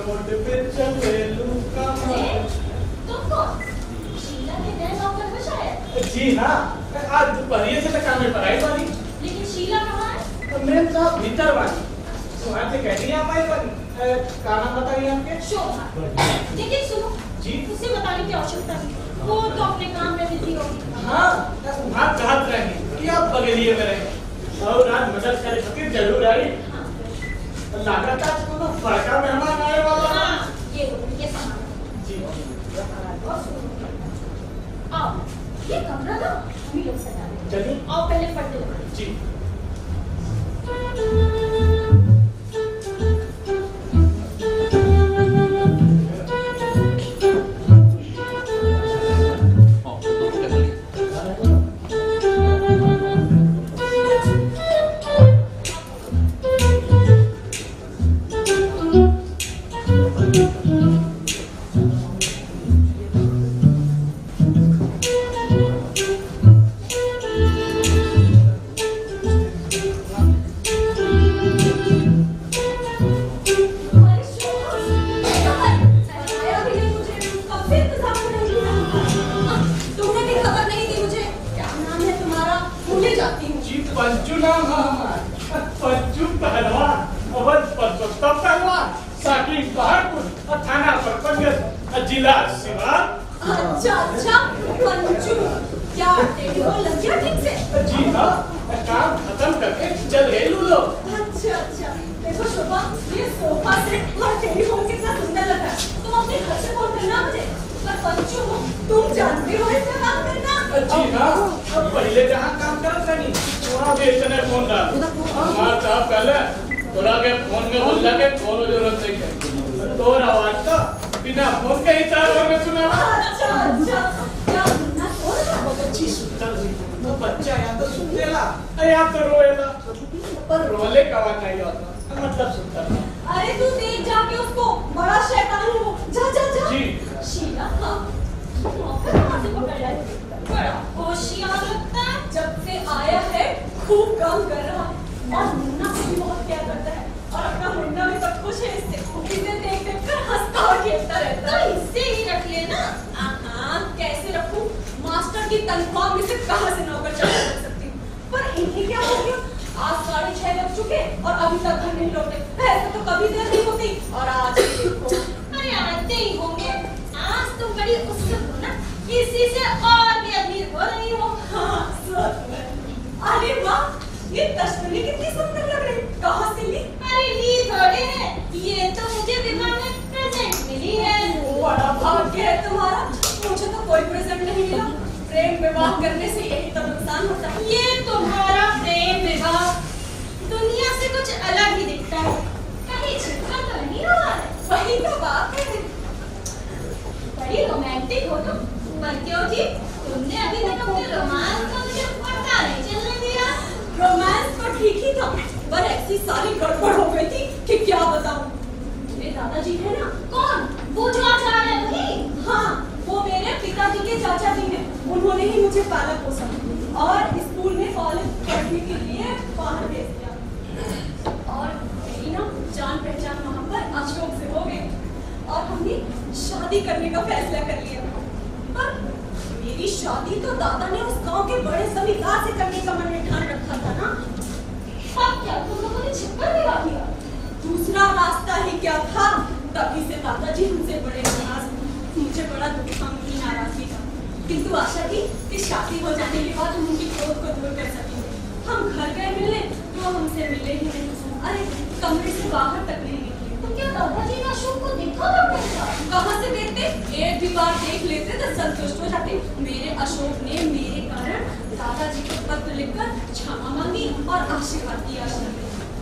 Road पे चले लूका तुम कौन? शीला के नए नौकर हो शायद? जी हाँ, आज दोपहर से तक काम में पढ़ाई वाली। लेकिन शीला कहाँ है? मेम साहब भीतर वाली सुना से कह रही है हमारी वाली का नाम बताइए आपके? शोभा। लेकिन सुनो जी उसे बताने की आवश्यकता नहीं, वो तो अपने काम में बिजी होगी। हाँ, वहाँ चाहत रहेंगे कि आप बगलिए में रहें और आज मदद करे खातिर जरूर आई। लागत आज को बड़का मेहमान आए वाला। हाँ, ये सामान जी आओ, ये कमरा ना हम ही लोग सजा देंगे। चलिए आओ पहले पर्दे लगाएं। जी पंचू नाम है हमारा, पंचू पहलवान और परसोत्तम पहलवान, साकिब पहाड़पुर और थाना परपंच जिला सिवान। अच्छा पंचू, क्या टेलीफोन लग गया ठीक से? जी हाँ, काम खत्म करके चल गए लोग। अच्छा देखो शोभा, ये सोफा सेट और टेलीफोन कितना सुंदर लग रहा है। तुम अपने घर से फोन करना मुझे। पर पंचू तुम जानते हो इसका काम करना? जी हाँ, अब पहले जहाँ काम करता नहीं वहाँ भी इतने फोन रहा। हमारा साहब पहले तोरा के फोन में बोल लगे कोनो जरूरत नहीं है। तोर आवाज तो बिना फोन के ही तार में सुना। अच्छा क्या सुनना हो रहा है? बहुत अच्छी सुंदर हुई। तो बच्चा या तो सुन लेला या तो रोएला, पर रोले का आवाज नहीं होता, मतलब सुनता। अरे तू देख जाके उसको, बड़ा शैतान है वो। जा जी शीला हाँ, नौकर कहाँ से पकड़ लाए? बड़ा होशियार लगता है, जब से आया है खूब काम कर रहा है। और मुन्ना को भी बहुत प्यार करता है और अपना मुन्ना भी सब खुश है इससे। इसे देख देख कर हंसता और खेलता रहता है। तो इससे ही रख लेना। हाँ कैसे रखूं? मास्टर की तनख्वाह में से कहाँ से नौकर चाकर रख सकती हूँ? पर इन्हें क्या हो गया? आज 6:30 बज चुके और अभी तक घर नहीं लौटे। ऐसे तो कभी देर नहीं होती और आज देखो। अरे आते ही होंगे। आज तुम बड़ी उत्सुक हो ना, इसी से और भी अधीर हो रही हो। हाँ सच में। अरे वाह, ये तस्वीरें कितनी सुंदर लग रही। कहाँ से ली? अरे ली थोड़े है, ये तो मुझे विवाह में प्रेजेंट मिली है। बड़ा भाग्य है तुम्हारा, मुझे तो कोई प्रेजेंट नहीं मिला। प्रेम विवाह करने से यही तो नुकसान होता है। ये तुम्हारा प्रेम विवाह दुनिया से कुछ अलग ही दिखता है। कहीं छिपका तो नहीं हो रहा है? वही तो बात है। बड़ी रोमांटिक हो तुम। पर क्यों जी? तुमने अभी तक अपने रोमांस को मुझे पता नहीं चलने दिया। रोमांस तो ठीक ही था, पर ऐसी सारी गड़बड़ हो गई थी कि क्या बताऊं। मेरे दादाजी है ना? कौन? वो जो आज आ रहे हैं? हाँ, वो मेरे पिताजी के चाचा जी हैं। उन्होंने ही मुझे पाला पोसा और स्कूल में कॉलेज पढ़ने के लिए बाहर भेज दिया। और मेरी ना जान पहचान वहाँ पर अशोक से हो गई और हमने शादी करने का फैसला कर लिया। पर मेरी शादी तो दादा ने उस गांव के बड़े जमींदार से करने का मन में ठान रखा था ना। अब क्या तुम लोगों ने छिपकर दिला दिया? दूसरा रास्ता ही क्या था? तभी से दादाजी हमसे बड़े नाराज थे। मुझे बड़ा दुख था, उनकी नाराजगी था। किंतु आशा थी कि शादी हो जाने के बाद हम उनकी क्रोध को दूर कर सकेंगे। हम घर गए मिलने तो हमसे मिले ही नहीं। अरे कमरे से बाहर तक नहीं निकले। तो क्या दादाजी ने अशोक को देखा था? कहाँ से देखते? एक भी बार देख लेते तो संतुष्ट हो जाते। मेरे अशोक ने मेरे कारण दादाजी को पत्र लिखकर क्षमा मांगी और आशीर्वाद किया।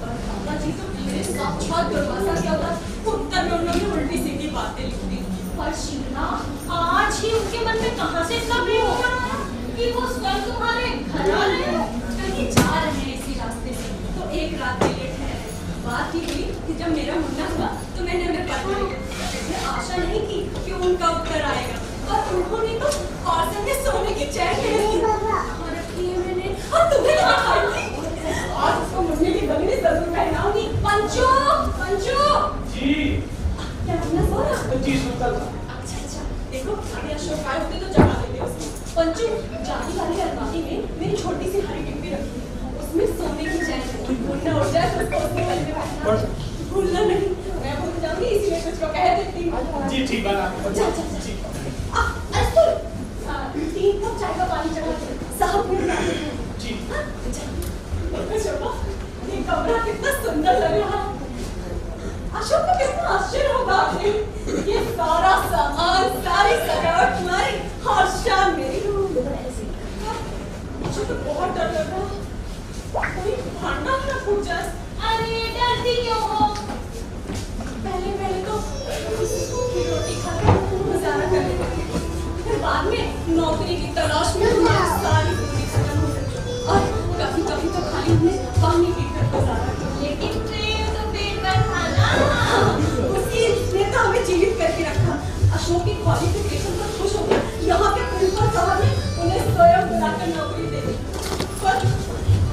और दादाजी तो मेरे साक्षात दरवाजा क्या था, उत्तर में उन्होंने उल्टी सीधी बातें लिख दी। पर शीला, आज ही उनके मन में कहाँ से इतना प्रेम हो रहा कि वो स्वयं तुम्हारे घर आ रहे हैं? कहीं जा रहे हैं इसी रास्ते से, तो एक रात के लिए ठहरे। बात ही हुई कि जब मेरा मुन्ना हुआ तो मैंने उन्हें पत्र लिखा। मुझे आशा नहीं थी कि उनका उत्तर आएगा, पर उन्होंने तो पार्सल में सोने की चैन रखी है मैंने। और तुम्हें कहाँ खाई? आज उसको मुन्ने की बंगड़ी जरूर पहनाऊंगी। पंचो, पंचो जी क्या जी सुनता था। अच्छा, देखो अगर अशोक आए होते तो जगा देते उसको। पंचू, जाली वाली अलमारी में मेरी छोटी सी हरी डिब्बी रखी है, उसमें सोने की चैन है। भूलना उड़ जाए तो उसको उसके गले में बैठना। भूलना नहीं, मैं भूल जाऊंगी इसलिए तुझको कह देती हूँ। जी ठीक बना। अच्छा, अरे सुन, 3 कप चाय का पानी चढ़ा दे, साहब ने बना दिया। जी। अशोक, ये कमरा कितना सुंदर लग रहा है। अशोक को कितना आश्चर्य होगा आपने, ये सारा सामान, सारी सजावट तुम्हारी और शान मेरी। मुझे तो बहुत डर लग रहा है, कोई भांडा ना फूट जाए। अरे डरती क्यों हो? पहले तो सूखी रोटी खाकर गुजारा कर लेते थे, फिर बाद में नौकरी की तलाश में हमारी सारी जिंदगी खत्म हो गई और कभी कभी तो खाली हमने पानी पीकर गुजारा किया। लेकिन प्रेम तो पेट भर था ना, उसी ने तो हमें जीवित करके रखा। अशोक की क्वालिफिकेशन पर खुश हो गया, यहाँ के प्रिंसिपल साहब ने उन्हें स्वयं बुलाकर नौकरी दे दी। पर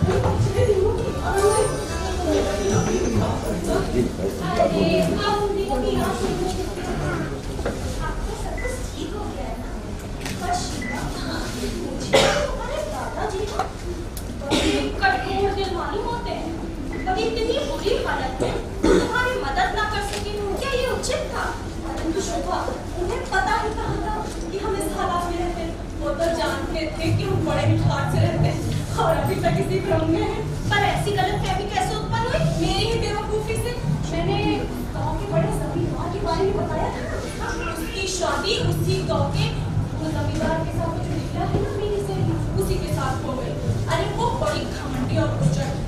पिछले दिनों की अरे आपने कभी यहाँ सुना? आपको सब कुछ ठीक हो गया है ना? पर शिवा, मुझे तुम्हारे दादाजी ना बड़े कठोर दिल मालूम होते हैं। कभी इतनी बुरी हालत में तुम्हारी मदद ना कर सके, क्या ये उचित था? परंतु शोभा, उन्हें पता ही कहाँ था कि हम इस हालात में रहते हैं। वो तो जानते थे कि हम बड़े मिठास से रहते हैं और अभी तक इसी भ्रम में हैं। पर ऐसी गलतफहमी कैसे उत्पन्न हुई? मेरी ही बेवकूफी से। मैंने गांव के बड़े जमींदार के बारे में बताया था ना, उसकी शादी उसी गांव के वो जमींदार के साथ जो निकला है ना मेरी से, उसी के साथ हो गई। अरे वो बड़ी घमंडी और बुजर्ग थी।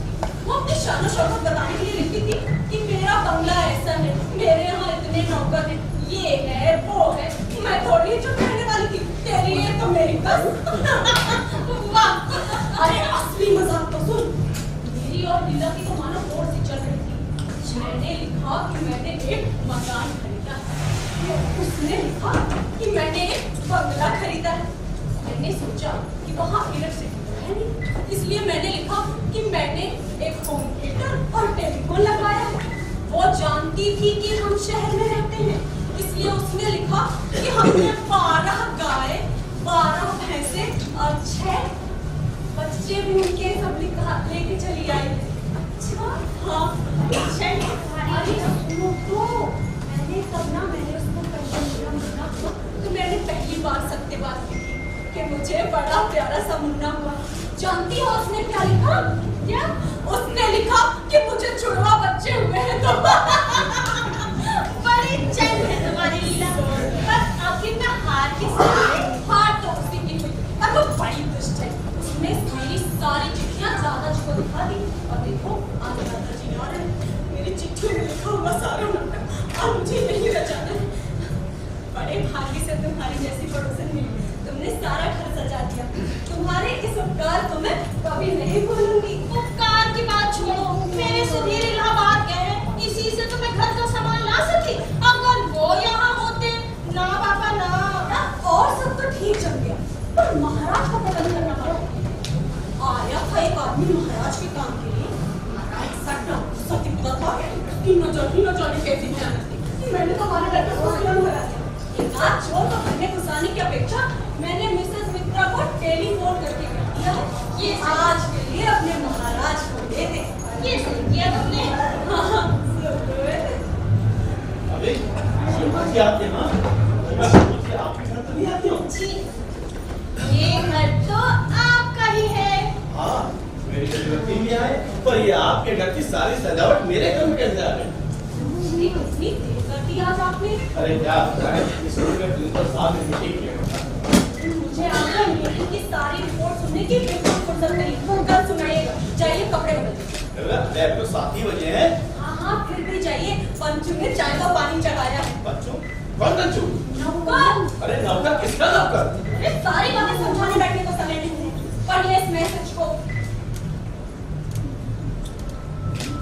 वो अपनी शान और शौकत बताने के लिए लिखती थी कि मेरा बंगला ऐसा है, मेरे यहाँ इतने नौकर हैं, ये है वो है। मैं थोड़ी जो कहने वाली थी, तेरी ये तो मेरी बस। वाह! अरे असली मजाक तो सुन। मेरी और लीला की तो मानो बोर्ड से चल रही थी। मैंने लिखा कि मैंने एक मकान खरीदा है, उसने लिखा कि मैंने एक बंगला खरीदा है। मैंने सोचा कि वहाँ इलेक्ट्रिसिटी है नहीं, इसलिए मैंने लिखा कि मैंने एक होम थिएटर और टेलीफोन लगवाया है। वो जानती थी कि हम शहर में रहते हैं, इसलिए उसने लिखा कि हमने 12 गाय, 12 भैंसे और 6 बच्चे भी उनके सब लेके चली आई है। अच्छा, हाँ, अरे सुनो तो, मैंने उसको कहना तो मैंने पहली बार सत्यवाद की थी कि मुझे बड़ा प्यारा सा मुन्ना हुआ। जानती हो उसने क्या लिखा? क्या? उसने लिखा कि मुझे जुड़वा बच्चे हुए हैं। तो बड़ी चल है तुम्हारी लीला, पर आखिर में हार किस हार तो उसी की हुई, और वो बड़ी दुष्ट है। उसने मेरी सारी चिट्ठियां दादाजी को दिखा दी और देखो आज दादाजी आ रहे हैं। मेरी चिट्ठियों में लिखा हुआ सारा नाटक और मुझे नहीं रचाना है। बड़े भाग्य से तुम्हारी जैसी पड़ोसन मिली, तुमने सारा घर सजा दिया। तुम्हारे इस उपकार को मैं कभी नहीं भूलूंगी। उपकार की बात छोड़ो, मेरे सुधीर इलाहाबाद गए हैं, इसी से तो मैं घर का सामान ला सकी। अगर वो यहाँ होते ना पापा ना, और सब तो ठीक चल गया, पर महाराज का पता नहीं करना पड़ा। आया था एक आदमी महाराज के काम के लिए, महाराज सत्य पता था कि न जाने कैसी भयानक थी। मैंने तो हमारे घर पे घुसना भरा दिया। एक आध चोर को घर में घुसाने की अपेक्षा मैंने मिसेस मित्रा को टेलीफोन करके कह दिया है ये आज के लिए अपने महाराज को दे दे। ये सही किया तुमने। हाँ, अबे ये आते हैं हाँ, मुझे आपके घर तो नहीं आती हो? जी, ये घर तो आपका ही है। हाँ, मेरे घर भी आए, पर ये आपके घर की सारी सजावट मेरे घर में कैसे आ गई? इतनी देर कर दी आज आपने। अरे क्या बताएं, स्कूल में प्रिंसिपल साहब ने मीटिंग किया। मुझे आपका मीटिंग की सारी रिपोर्ट सुनने की बिल्कुल फुर्सत नहीं। कल सुनाइएगा, जाइए कपड़े बदल। लैब को 7 ही बजे हैं। हाँ, फिर भी जाइए। पंचू ने चाय का पानी चढ़ाया है। बच्चों, कौन बच्चों? नौकर। अरे नौकर किसका नौकर? अरे सारी बातें समझाने बैठने को समय नहीं है। पढ़िए इस मैसेज को।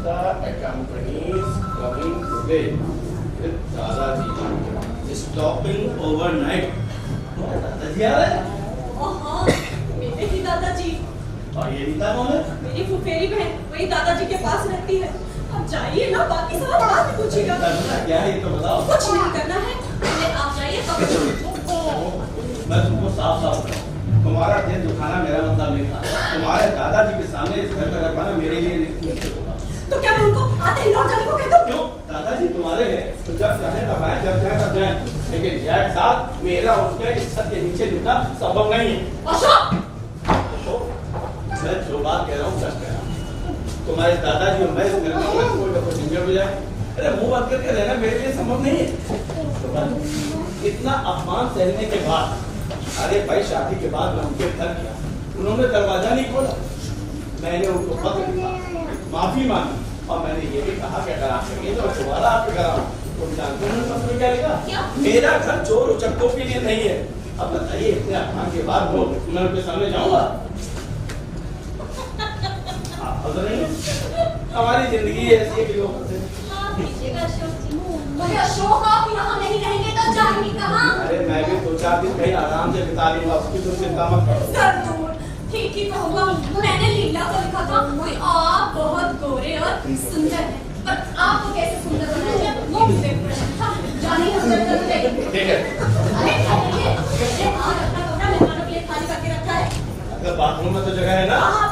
The company is coming today with दादाजी. Stopping overnight. दादाजी आ रहे हैं? हाँ, मेरे ही दादाजी। और ये रीता कौन है? मेरी फुफेरी बहन, वही दादाजी के पास रहती है। अब जाइए ना, बाकी सब बात पूछिएगा। करना क्या है ये तो बताओ। कुछ नहीं करना है। मैंने मैं तुमको साफ साफ बताऊं, तुम्हारा दिल दुखाना मेरा मतलब नहीं था। तुम्हारे दादाजी के सामने इस घर का रखवाना मेरे लिए मुश्किल होगा। तो क्या मैं उनको आते ही लौट जाने को कह दूं? क्यों? दादाजी तुम्हारे हैं, तो जब चाहे तब आए, जब चाहे तब जाए। लेकिन एक साथ मेरा उनके इज्जत के नीचे झुकना संभव नहीं है। अशोक! तो मैं जो बात कह रहा हूँ सच कह रहा हूँ। तुम्हारे दादाजी और मैं इस घर में कोई ना कोई झंझट हो जाए, अरे मुंह बंद करके रहना मेरे लिए संभव नहीं है। तो बस इतना अपमान सहने के बाद, अरे भाई शादी के बाद मैं उनके घर गया, उन्होंने दरवाजा नहीं खोला, मैंने उनको पत्र लिखा, माफी मांगी, और मैंने ये भी कहा कि अगर आप कहेंगे तो दोबारा आपके घर आऊं। तुम जानते हो उन्होंने पत्र में क्या लिखा? मेरा घर चोर उचक्कों के लिए नहीं है। अब बताइए इतने अपमान के बाद वो मैं उनके सामने जाऊंगा? आप हंस रहे हैं? हमारी जिंदगी ऐसी है कि लोग हंसते हैं। माफ कीजिएगा अशोक जी। अरे अशोक, आप यहाँ नहीं रहेंगे तो जाएंगे कहाँ? अरे मैं भी 2-4 दिन कहीं आराम से बिता लूंगा, उसकी तुम चिंता मत करो। जरूर, ठीक ही कहूँगा। मैंने लीला को लिखा था कि आप बहुत गोरे और सुंदर हैं, पर आपको कैसे सुंदर बनाया वो मुझे प्रश्न था। जानिए हम चल चलते हैं। ठीक है। अरे ठहरिए, मैंने आज अपना कमरा मेहमानों के लिए खाली करके रखा है। अगर बाथरूम में तो जगह है ना? हाँ